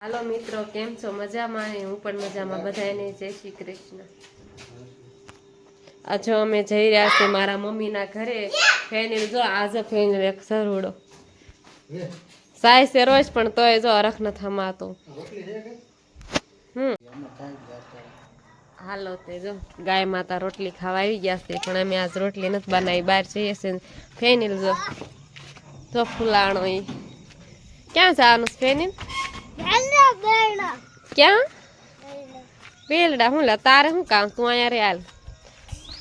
હાલો મિત્રો, કેમ છો? મજામાં? હું પણ મજામાં. બધાને જય શ્રી કૃષ્ણ. આજે અમે જઈ રહ્યા છીએ મારા મમ્મીના ઘરે. ફેનિલ જો આજે ફેનિલ એક સરુડો સાય છે રોજ, પણ તોય જો અરખ ન થમાતો. હાલો તે જો ગાય માતા રોટલી ખાવા આવી ગયા છે, પણ અમે આજ રોટલી નથી બનાવી, બહાર જઈએ છીએ. ફેનિલ જો ફૂલાણો ઈ ક્યાં જવાનું ફેનિલ? ક્યાં બેલડા? હું લા તારે શું કામ? તું અહીંયા રે હાલ,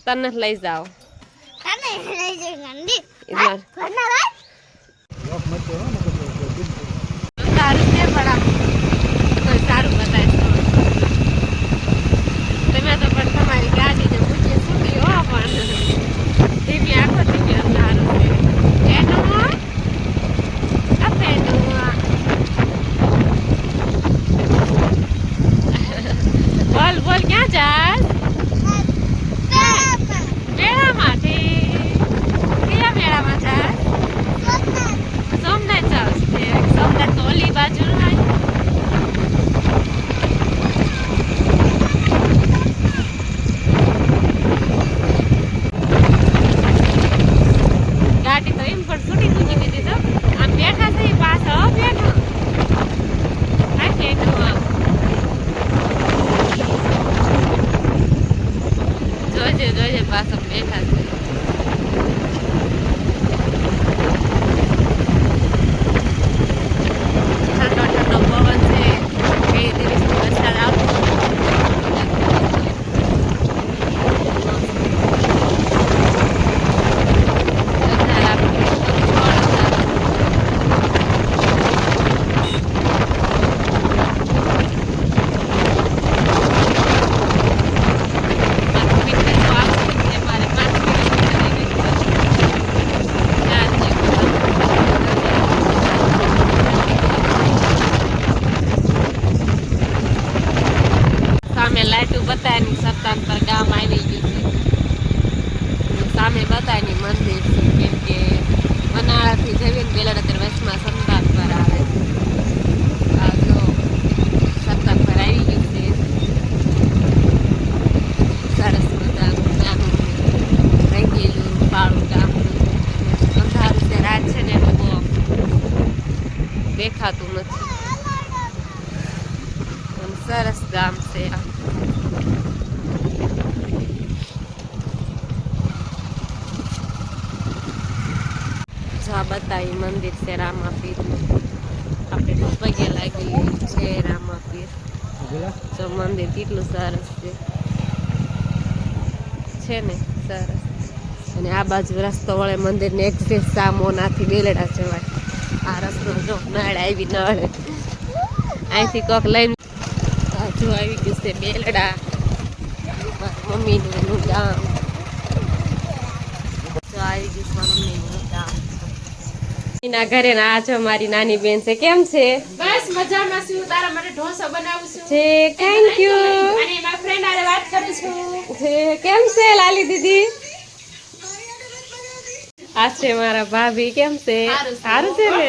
તને લઈ જાઓ. સારું છે પણ સારું બતાય તમે તો, પણ તમારી ગાડીને મૂકીએ છૂટી હો, પણ ધીમી આખો ધીમી સારું છે. બોલ બોલ, ક્યાં જાસ? મેળામાંથી? કયા મેળામાં જાસ? સોમનાથ જાવ છે. સોમનાથ તો ઓલી બાજુ ગાડી તો એમ પણ છૂટી મૂકી દીધી. તો આમ બેઠા છે પાછળ બેઠો જોજે જોજે પાછળ બેઠા છે. ઠંડો ઠંડો પવન છે. બે દિવસથી વરસાદ આવતો બતાયની સત્તાન પર ગામ આવી ગયું છે. સામે બતાયની મંદિર છે, કેમ કે મનાળાથી જઈને બેલડા વચમાં સત્તાન પર આવે. આ જો સત્તાન પર આવી ગયું છે. સરસ મજાનું નાનું રંગેલું પાળું ગામ. અંધારું છે, રાત છે ને એટલે બહુ દેખાતું નથી. સરસ ગામ છે આ. બતાવી મંદિર છે રામાપીર. આપણે તો પગે લાગી છે રામાપીર. જો મંદિર કેટલું સરસ છે ને, સરસ. અને આ બાજુ રસ્તો વળે મંદિર ને એક્ઝેક્ટ સામો નાથી બેલડા જવાય. આ રસ્તો જો નળ આવી નળ અહીંથી કોક લઈને જો આવી ગયું છે બેલડા. મમ્મીનું ગામ જો આવી ગયું છે મમ્મીનું ગામ. ના ઘરે ના આ છો મારી નાની બેન છે. કેમ છે? બસ મજામાં છું. તારા માટે ઢોસા બનાવું છું. છે. Thank you. અને મારા ફ્રેન્ડ આરે વાત કરું છું. છે. કેમ છે લાલી દીદી? આ છે મારા ભાભી. કેમ છે? સારું છે ને?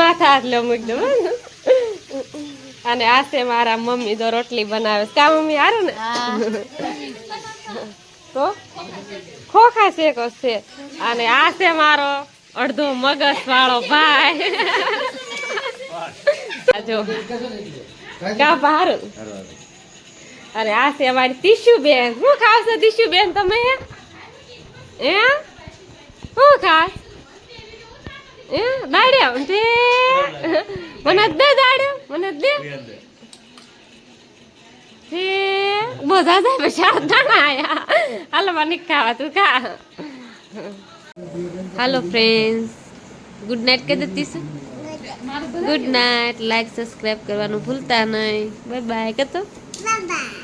માથા હાથ લો મૂક દો. અને આ છે મારા મમ્મી તો રોટલી બનાવે. કા મમ્મી હારું ને? તો ખોખા શેકો છે. અને આ છે મારો અડધો મગજ વાળો ભાઈ. જો કા બહાર. અને આ છે અમારી ટીશ્યુ બેન. શું ખાવશો ટીશ્યુ બેન તમે? એ શું ખાસ? એ દાડ્યો મને દે દાડ્યો મને દે. બધા જાય પૈસા દાણા આયા. હાલો મને ખાવા, તું ખા. હાલો ફ્રેન્ડ્સ, ગુડ નાઇટ કહી દેતી છે. Good night. લાઈક સબસ્ક્રાઇબ કરવાનું ભૂલતા નહીં. બાય બાય કહેતો.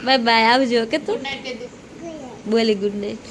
બાય બાય આવજો કહેતો. બોલી ગુડ નાઇટ.